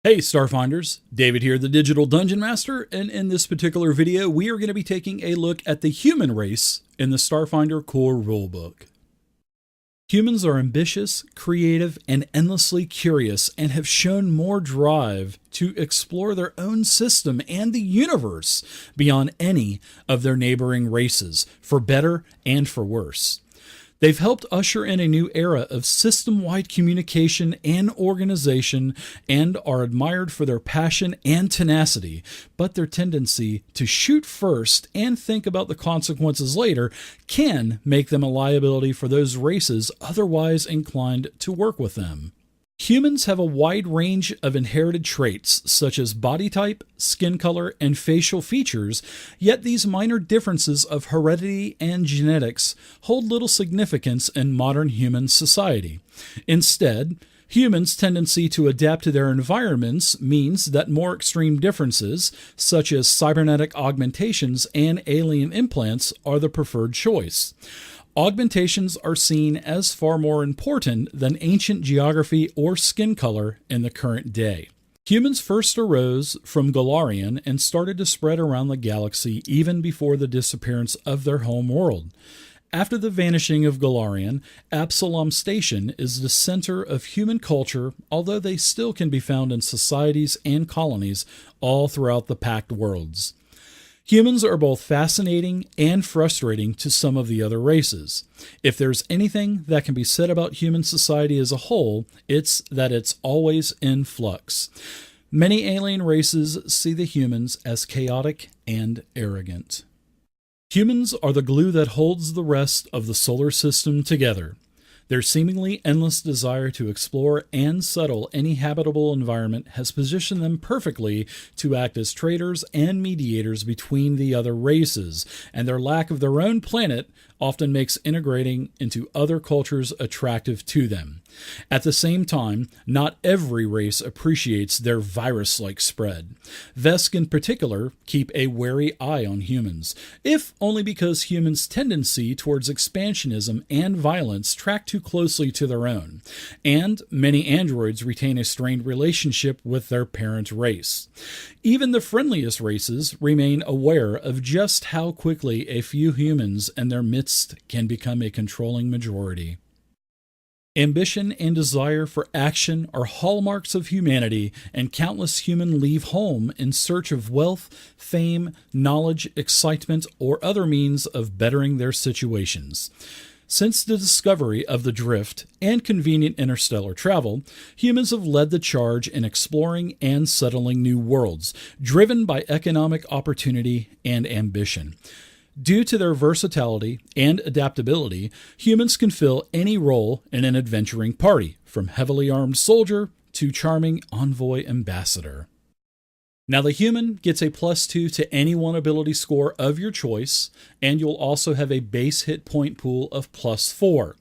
Hey Starfinders, David here, the Digital Dungeon Master, and in this particular video we are going to be taking a look at the human race in the Starfinder core rulebook. Humans are ambitious, creative, and endlessly curious, and have shown more drive to explore their own system and the universe beyond any of their neighboring races, for better and for worse. They've helped usher in a new era of system-wide communication and organization and are admired for their passion and tenacity, but their tendency to shoot first and think about the consequences later can make them a liability for those races otherwise inclined to work with them. Humans have a wide range of inherited traits, such as body type, skin color, and facial features, yet these minor differences of heredity and genetics hold little significance in modern human society. Instead, humans' tendency to adapt to their environments means that more extreme differences, such as cybernetic augmentations and alien implants, are the preferred choice. Augmentations are seen as far more important than ancient geography or skin color in the current day. Humans first arose from Golarion and started to spread around the galaxy even before the disappearance of their home world. After the vanishing of Golarion, Absalom Station is the center of human culture, although they still can be found in societies and colonies all throughout the Pact Worlds. Humans are both fascinating and frustrating to some of the other races. If there's anything that can be said about human society as a whole, it's that it's always in flux. Many alien races see the humans as chaotic and arrogant. Humans are the glue that holds the rest of the solar system together. Their seemingly endless desire to explore and settle any habitable environment has positioned them perfectly to act as traders and mediators between the other races, and their lack of their own planet often makes integrating into other cultures attractive to them. At the same time, not every race appreciates their virus-like spread. Vesk in particular keep a wary eye on humans, if only because humans' tendency towards expansionism and violence track too closely to their own, and many androids retain a strained relationship with their parent race. Even the friendliest races remain aware of just how quickly a few humans in their midst can become a controlling majority. Ambition and desire for action are hallmarks of humanity, and countless humans leave home in search of wealth, fame, knowledge, excitement, or other means of bettering their situations. Since the discovery of the drift and convenient interstellar travel, humans have led the charge in exploring and settling new worlds, driven by economic opportunity and ambition. Due to their versatility and adaptability, humans can fill any role in an adventuring party, from heavily armed soldier to charming envoy ambassador. Now, the human gets a +2 to any one ability score of your choice, and you'll also have a base hit point pool of +4.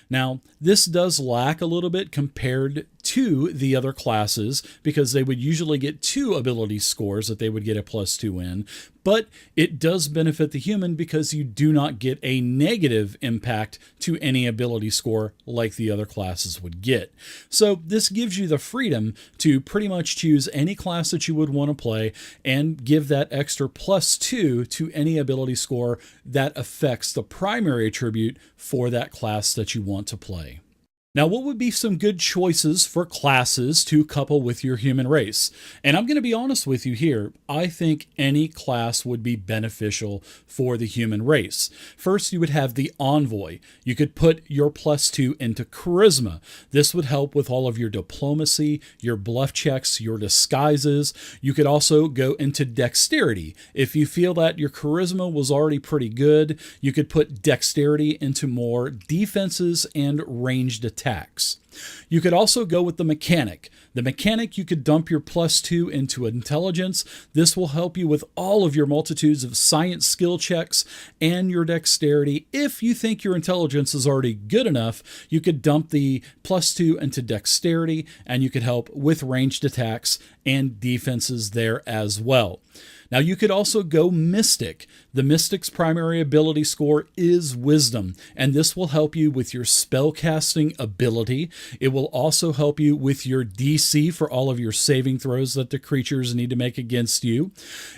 Now, this does lack a little bit compared to the other classes, because they would usually get 2 ability scores that they would get a +2 in, but it does benefit the human because you do not get a negative impact to any ability score like the other classes would get. So this gives you the freedom to pretty much choose any class that you would want to play and give that extra +2 to any ability score that affects the primary attribute for that class that you want to play. Now, what would be some good choices for classes to couple with your human race? And I'm going to be honest with you here. I think any class would be beneficial for the human race. First, you would have the Envoy. You could put your +2 into Charisma. This would help with all of your diplomacy, your bluff checks, your disguises. You could also go into Dexterity. If you feel that your Charisma was already pretty good, you could put Dexterity into more defenses and ranged attacks. You could also go with the Mechanic. The Mechanic, you could dump your +2 into Intelligence. This will help you with all of your multitudes of science skill checks and your Dexterity. If you think your Intelligence is already good enough, you could dump the +2 into Dexterity, and you could help with ranged attacks and defenses there as well. Now, you could also go Mystic. The Mystic's primary ability score is Wisdom, and this will help you with your spellcasting ability. It will also help you with your DC for all of your saving throws that the creatures need to make against you.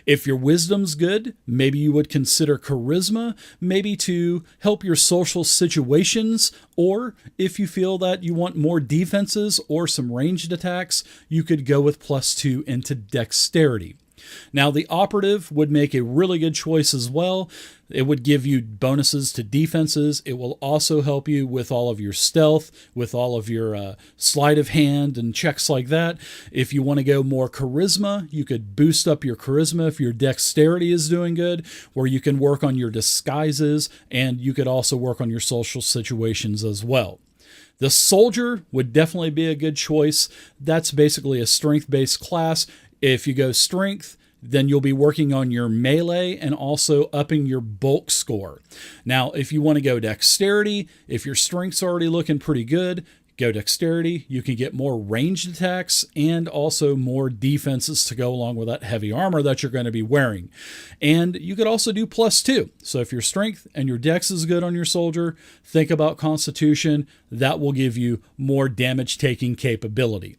If your wisdom's good, maybe you would consider charisma, maybe to help your social situations, or if you feel that you want more defenses or some ranged attacks, you could go with +2 into dexterity. Now, the operative would make a really good choice as well. It would give you bonuses to defenses. It will also help you with all of your stealth, with all of your sleight of hand and checks like that. If you want to go more charisma, you could boost up your charisma if your dexterity is doing good, where you can work on your disguises, and you could also work on your social situations as well. The soldier would definitely be a good choice. That's basically a strength-based class. If you go strength, then you'll be working on your melee and also upping your bulk score. Now, if you want to go dexterity, if your strength's already looking pretty good, go dexterity. You can get more ranged attacks and also more defenses to go along with that heavy armor that you're going to be wearing. And you could also do +2. So if your strength and your dex is good on your soldier, think about constitution. That will give you more damage-taking capability.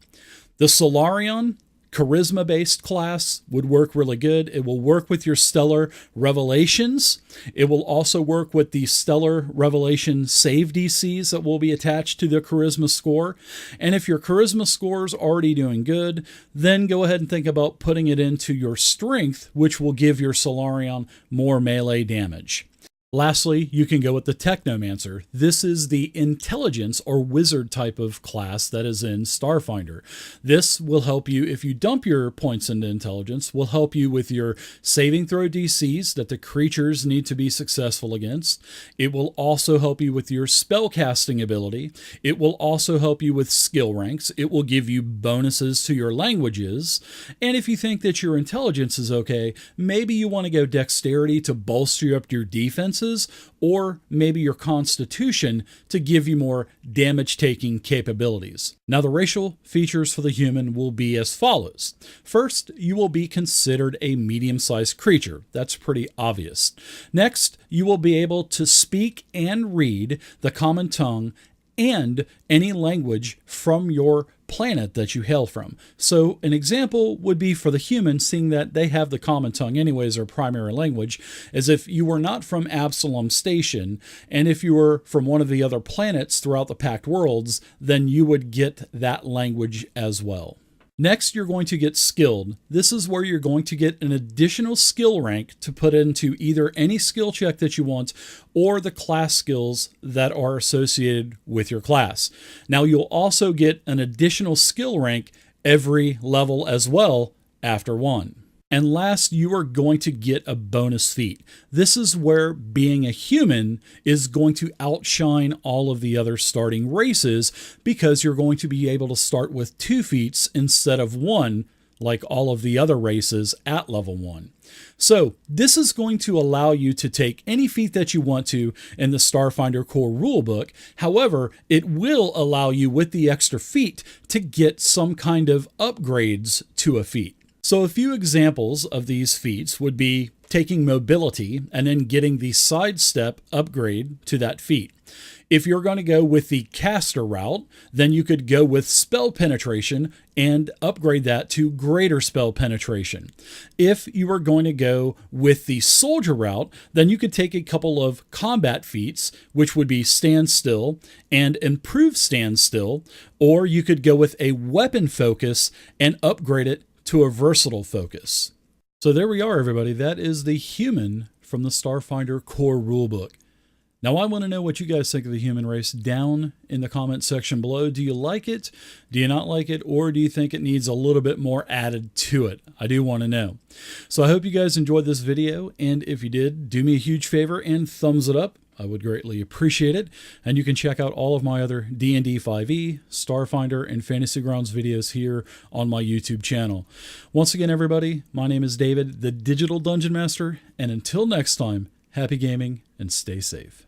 The Solarion, charisma-based class, would work really good. It will work with your stellar revelations. It will also work with the stellar revelation save DCs that will be attached to the charisma score. And if your charisma score is already doing good, then go ahead and think about putting it into your strength, which will give your Solarion more melee damage. Lastly, you can go with the Technomancer. This is the intelligence or wizard type of class that is in Starfinder. This will help you, if you dump your points into intelligence, will help you with your saving throw DCs that the creatures need to be successful against. It will also help you with your spellcasting ability. It will also help you with skill ranks. It will give you bonuses to your languages. And if you think that your intelligence is okay, maybe you want to go dexterity to bolster up your defense, or maybe your constitution to give you more damage-taking capabilities. Now, the racial features for the human will be as follows. First, you will be considered a medium-sized creature. That's pretty obvious. Next, you will be able to speak and read the common tongue and any language from your planet that you hail from. So an example would be for the human, seeing that they have the common tongue anyways, their primary language, as if you were not from Absalom Station, and if you were from one of the other planets throughout the Pact Worlds, then you would get that language as well. Next, you're going to get skilled. This is where you're going to get an additional skill rank to put into either any skill check that you want or the class skills that are associated with your class. Now, you'll also get an additional skill rank every level as well after one. And last, you are going to get a bonus feat. This is where being a human is going to outshine all of the other starting races, because you're going to be able to start with 2 feats instead of 1, like all of the other races at level 1. So this is going to allow you to take any feat that you want to in the Starfinder core rulebook. However, it will allow you with the extra feat to get some kind of upgrades to a feat. So a few examples of these feats would be taking mobility and then getting the sidestep upgrade to that feat. If you're going to go with the caster route, then you could go with spell penetration and upgrade that to greater spell penetration. If you are going to go with the soldier route, then you could take a couple of combat feats, which would be stand still and improve stand still, or you could go with a weapon focus and upgrade it to a versatile focus. So there we are, everybody. That is the human from the Starfinder core rulebook. Now, I want to know what you guys think of the human race down in the comment section below. Do you like it? Do you not like it? Or do you think it needs a little bit more added to it? I do want to know. So I hope you guys enjoyed this video. And if you did, do me a huge favor and thumbs it up. I would greatly appreciate it. And you can check out all of my other D&D 5e, Starfinder, and Fantasy Grounds videos here on my YouTube channel. Once again, everybody, my name is David, the Digital Dungeon Master. And until next time, happy gaming and stay safe.